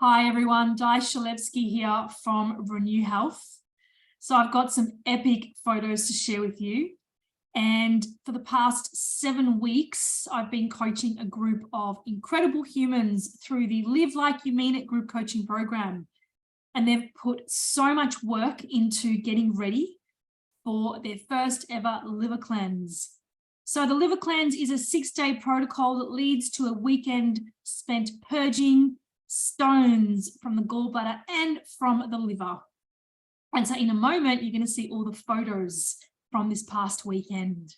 Hi everyone, Di Shalevsky here from Renew Health. So I've got some epic photos to share with you. And for the past 7 weeks, I've been coaching a group of incredible humans through the Live Like You Mean It group coaching program. And they've put so much work into getting ready for their first ever liver cleanse. So the liver cleanse is a 6-day protocol that leads to a weekend spent purging stones from the gallbladder and from the liver. And so in a moment, you're going to see all the photos from this past weekend.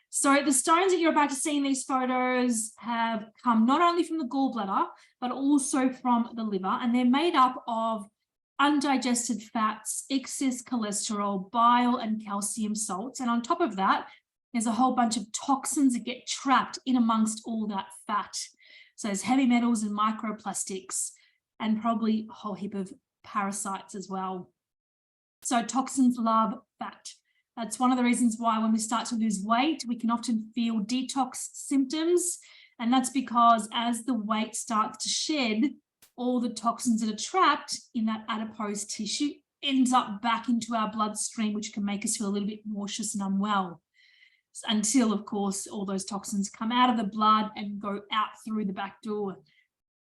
So the stones that you're about to see in these photos have come not only from the gallbladder, but also from the liver, and they're made up of undigested fats, excess cholesterol, bile, and calcium salts. And on top of that, there's a whole bunch of toxins that get trapped in amongst all that fat. So there's heavy metals and microplastics, and probably a whole heap of parasites as well. So toxins love fat. That's one of the reasons why when we start to lose weight, we can often feel detox symptoms. And that's because as the weight starts to shed, all the toxins that are trapped in that adipose tissue ends up back into our bloodstream, which can make us feel a little bit nauseous and unwell. Until, of course, all those toxins come out of the blood and go out through the back door.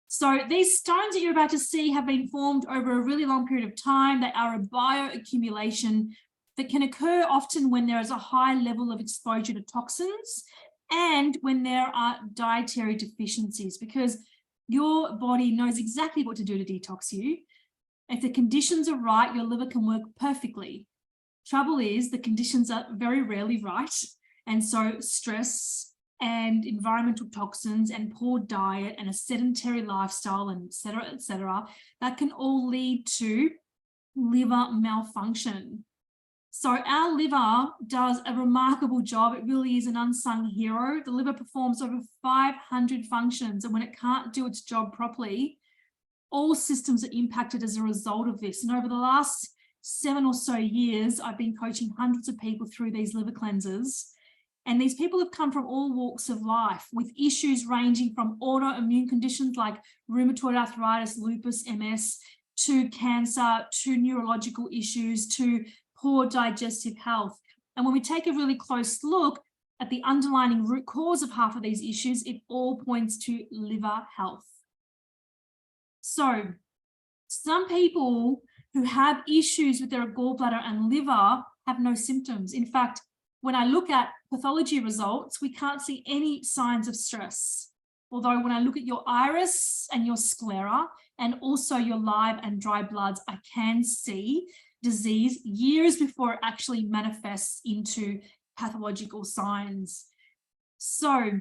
So these stones that you're about to see have been formed over a really long period of time. They are a bioaccumulation that can occur often when there is a high level of exposure to toxins and when there are dietary deficiencies, because your body knows exactly what to do to detox you. If the conditions are right, your liver can work perfectly. Trouble is, the conditions are very rarely right. And so stress and environmental toxins and poor diet and a sedentary lifestyle and et cetera, that can all lead to liver malfunction. So our liver does a remarkable job. It really is an unsung hero. The liver performs over 500 functions, and when it can't do its job properly, all systems are impacted as a result of this. And over the last 7 or so years, I've been coaching hundreds of people through these liver cleanses. And these people have come from all walks of life with issues ranging from autoimmune conditions like rheumatoid arthritis, lupus, MS, to cancer, to neurological issues, to poor digestive health. And when we take a really close look at the underlying root cause of half of these issues, it all points to liver health. So some people who have issues with their gallbladder and liver have no symptoms. In fact, when I look at pathology results, we can't see any signs of stress. Although when I look at your iris and your sclera and also your live and dry bloods, I can see disease years before it actually manifests into pathological signs. So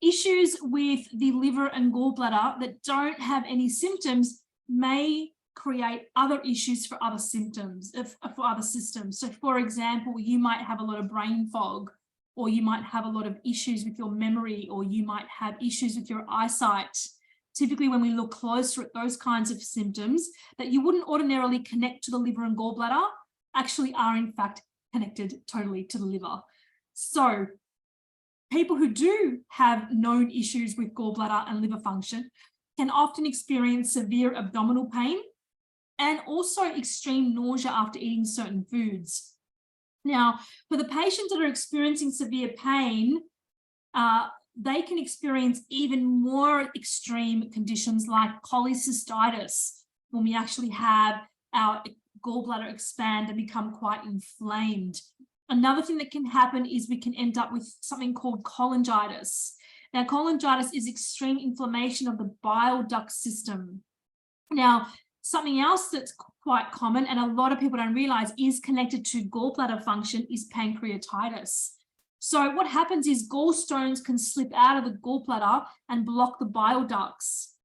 issues with the liver and gallbladder that don't have any symptoms may create other issues for other symptoms, for other systems. So for example, you might have a lot of brain fog, or you might have a lot of issues with your memory, or you might have issues with your eyesight. Typically, when we look closer at those kinds of symptoms that you wouldn't ordinarily connect to the liver and gallbladder, actually are in fact connected totally to the liver. So people who do have known issues with gallbladder and liver function can often experience severe abdominal pain and also extreme nausea after eating certain foods. Now, for the patients that are experiencing severe pain, they can experience even more extreme conditions like cholecystitis, when we actually have our gallbladder expand and become quite inflamed. Another thing that can happen is we can end up with something called cholangitis. Now, cholangitis is extreme inflammation of the bile duct system. Now, something else that's quite common and a lot of people don't realize is connected to gallbladder function is pancreatitis. So what happens is gallstones can slip out of the gallbladder and block the bile ducts.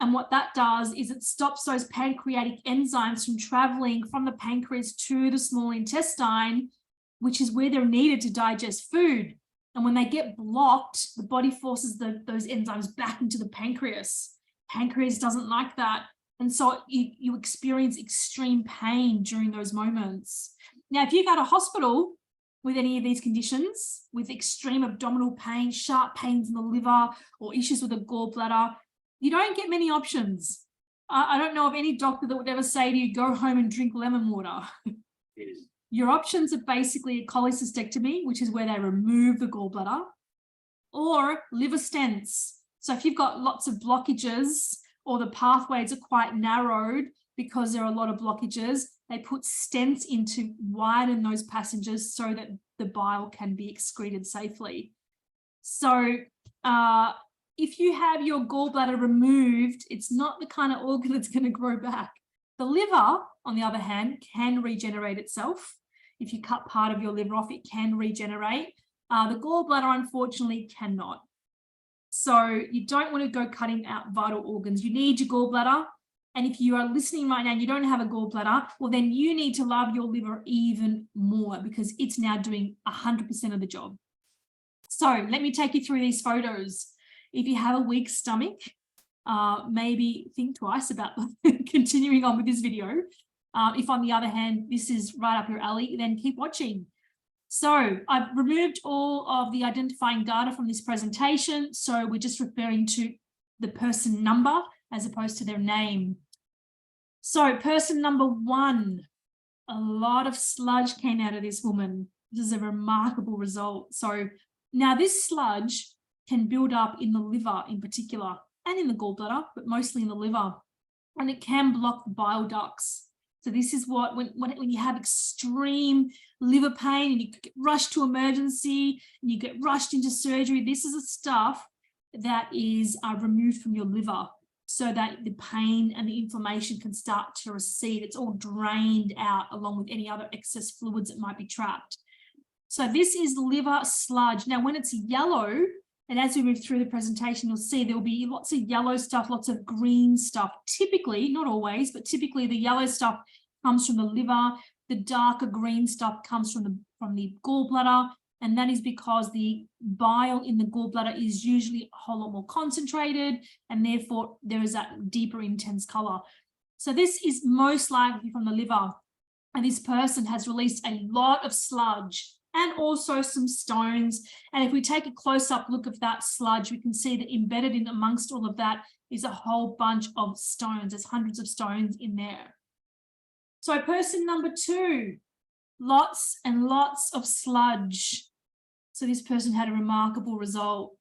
And what that does is it stops those pancreatic enzymes from traveling from the pancreas to the small intestine, which is where they're needed to digest food. And when they get blocked, the body forces those enzymes back into the pancreas. Pancreas doesn't like that. And so you experience extreme pain during those moments. Now, if you've had a hospital with any of these conditions, with extreme abdominal pain, sharp pains in the liver, or issues with the gallbladder, you don't get many options. I don't know of any doctor that would ever say to you, go home and drink lemon water. Your options are basically a cholecystectomy, which is where they remove the gallbladder, or liver stents. So if you've got lots of blockages or the pathways are quite narrowed because there are a lot of blockages, they put stents in to widen those passages so that the bile can be excreted safely. So if you have your gallbladder removed, it's not the kind of organ that's going to grow back. The liver, on the other hand, can regenerate itself. If you cut part of your liver off, it can regenerate. The gallbladder, unfortunately, cannot. So you don't want to go cutting out vital organs. You need your gallbladder. And if you are listening right now and you don't have a gallbladder, well, then you need to love your liver even more because it's now doing 100% of the job. So let me take you through these photos. If you have a weak stomach, maybe think twice about continuing on with this video. If on the other hand, this is right up your alley, then keep watching. So I've removed all of the identifying data from this presentation. So we're just referring to the person number as opposed to their name. So person number 1, a lot of sludge came out of this woman. This is a remarkable result. So now this sludge can build up in the liver in particular and in the gallbladder, but mostly in the liver, and it can block the bile ducts. So this is what, when you have extreme liver pain and you get rushed to emergency and you get rushed into surgery, this is the stuff that is removed from your liver so that the pain and the inflammation can start to recede. It's all drained out along with any other excess fluids that might be trapped. So this is liver sludge. Now, when it's yellow, and as we move through the presentation, you'll see there'll be lots of yellow stuff, lots of green stuff. Typically, not always, but typically the yellow stuff comes from the liver. The darker green stuff comes from the gallbladder. And that is because the bile in the gallbladder is usually a whole lot more concentrated, and therefore there is that deeper, intense color. So this is most likely from the liver. And this person has released a lot of sludge and also some stones. And if we take a close-up look of that sludge, we can see that embedded in amongst all of that is a whole bunch of stones. There's hundreds of stones in there. So person number 2, lots and lots of sludge. So this person had a remarkable result.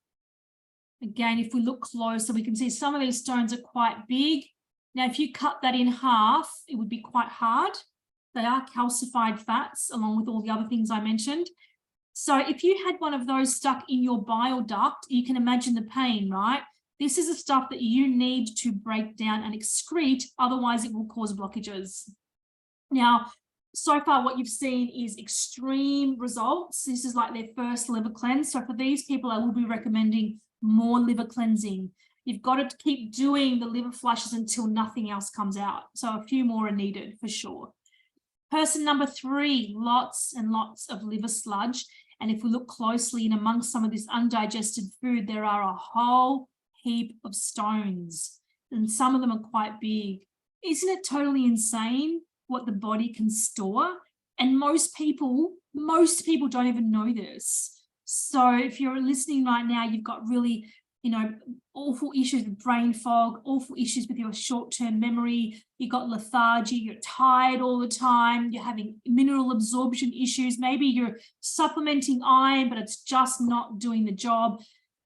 Again, if we look closer, we can see some of these stones are quite big. Now, if you cut that in half, it would be quite hard. They are calcified fats, along with all the other things I mentioned. So if you had one of those stuck in your bile duct, you can imagine the pain, right? This is the stuff that you need to break down and excrete, otherwise it will cause blockages. Now, so far what you've seen is extreme results. This is like their first liver cleanse. So for these people, I will be recommending more liver cleansing. You've got to keep doing the liver flushes until nothing else comes out. So a few more are needed for sure. Person number 3, lots and lots of liver sludge. And if we look closely in amongst some of this undigested food, there are a whole heap of stones, and some of them are quite big. Isn't it totally insane what the body can store? And most people don't even know this. So if you're listening right now, you've got really, awful issues with brain fog, awful issues with your short-term memory, you've got lethargy, you're tired all the time, you're having mineral absorption issues, maybe you're supplementing iron, but it's just not doing the job.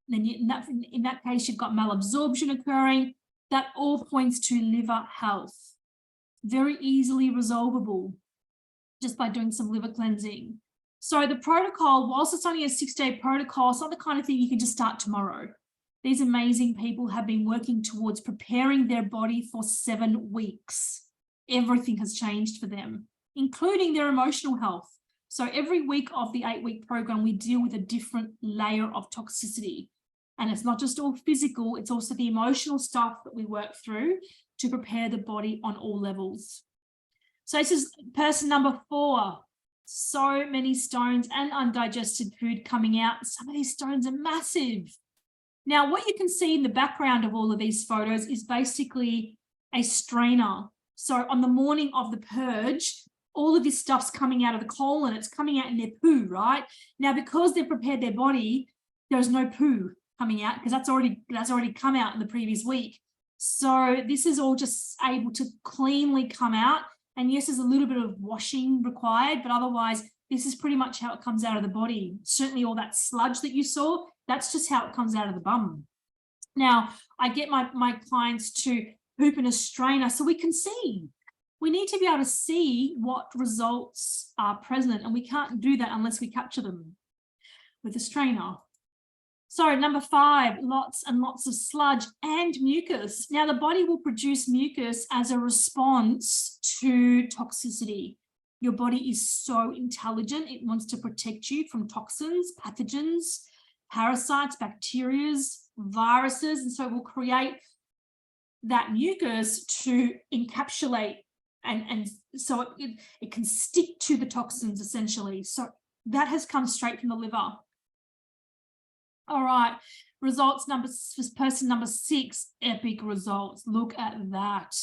Then in that case, you've got malabsorption occurring. That all points to liver health. Very easily resolvable just by doing some liver cleansing. So the protocol, whilst it's only a 6-day protocol, it's not the kind of thing you can just start tomorrow. These amazing people have been working towards preparing their body for 7 weeks. Everything has changed for them, including their emotional health. So every week of the 8-week program, we deal with a different layer of toxicity. And it's not just all physical, it's also the emotional stuff that we work through to prepare the body on all levels. So this is person number 4. So many stones and undigested food coming out. Some of these stones are massive. Now, what you can see in the background of all of these photos is basically a strainer. So on the morning of the purge, all of this stuff's coming out of the colon, it's coming out in their poo, right? Now, because they've prepared their body, there's no poo coming out because that's already come out in the previous week. So this is all just able to cleanly come out. And yes, there's a little bit of washing required, but otherwise this is pretty much how it comes out of the body. Certainly all that sludge that you saw, that's just how it comes out of the bum. Now, I get my clients to poop in a strainer so we can see. We need to be able to see what results are present, and we can't do that unless we capture them with a strainer. So number 5, lots and lots of sludge and mucus. Now the body will produce mucus as a response to toxicity. Your body is so intelligent. It wants to protect you from toxins, pathogens, parasites, bacteria, viruses. And so it will create that mucus to encapsulate and so it can stick to the toxins essentially. So that has come straight from the liver. All right, results person number 6, epic results. Look at that.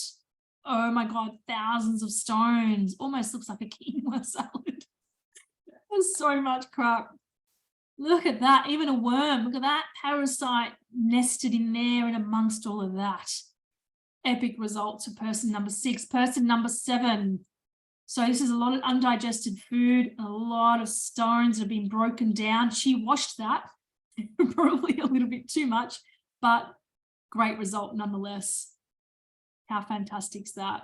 Oh my God, thousands of stones. Almost looks like a quinoa salad. There's so much crap. Look at that, even a worm. Look at that parasite nested in there and amongst all of that. Epic results for person number 6. Person number 7. So this is a lot of undigested food, a lot of stones have been broken down. She washed that. Probably a little bit too much, but great result nonetheless. How fantastic is that?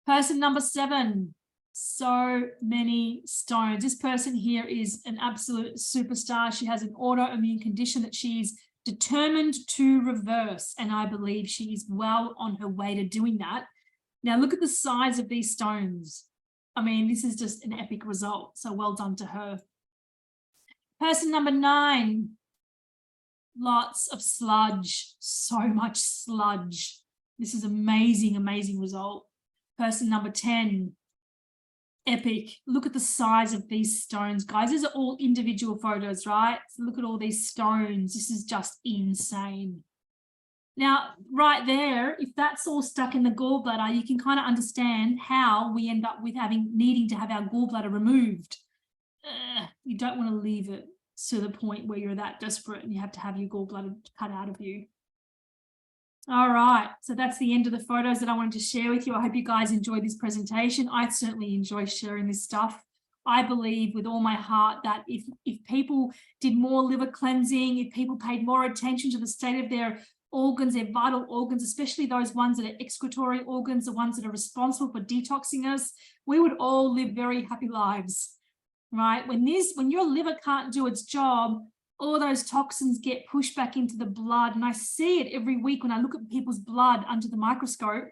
Person number 7, so many stones. This person here is an absolute superstar. She has an autoimmune condition that she's determined to reverse, and I believe she is well on her way to doing that. Now look at the size of these stones. I mean, this is just an epic result, so well done to her. Person number 9, lots of sludge, so much sludge. This is amazing, amazing result. Person number 10, epic. Look at the size of these stones, guys. These are all individual photos, right? So look at all these stones. This is just insane. Now, right there, if that's all stuck in the gallbladder, you can kind of understand how we end up with needing to have our gallbladder removed. You don't want to leave it to the point where you're that desperate and you have to have your gallbladder cut out of you. All right, so that's the end of the photos that I wanted to share with you. I hope you guys enjoyed this presentation. I certainly enjoy sharing this stuff. I believe with all my heart that if people did more liver cleansing, if people paid more attention to the state of their organs, their vital organs, especially those ones that are excretory organs, the ones that are responsible for detoxing us, we would all live very happy lives. Right? When your liver can't do its job, all those toxins get pushed back into the blood. And I see it every week when I look at people's blood under the microscope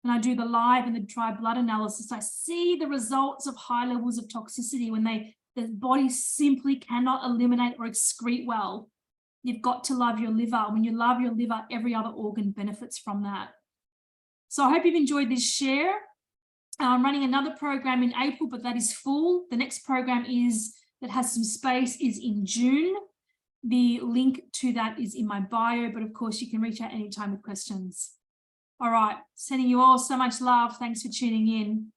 and I do the live and the dry blood analysis. I see the results of high levels of toxicity when the body simply cannot eliminate or excrete well. You've got to love your liver. When you love your liver, every other organ benefits from that. So I hope you've enjoyed this share. I'm running another program in April, but that is full. The next program that has some space is in June. The link to that is in my bio, but of course you can reach out anytime with questions. All right, sending you all so much love. Thanks for tuning in.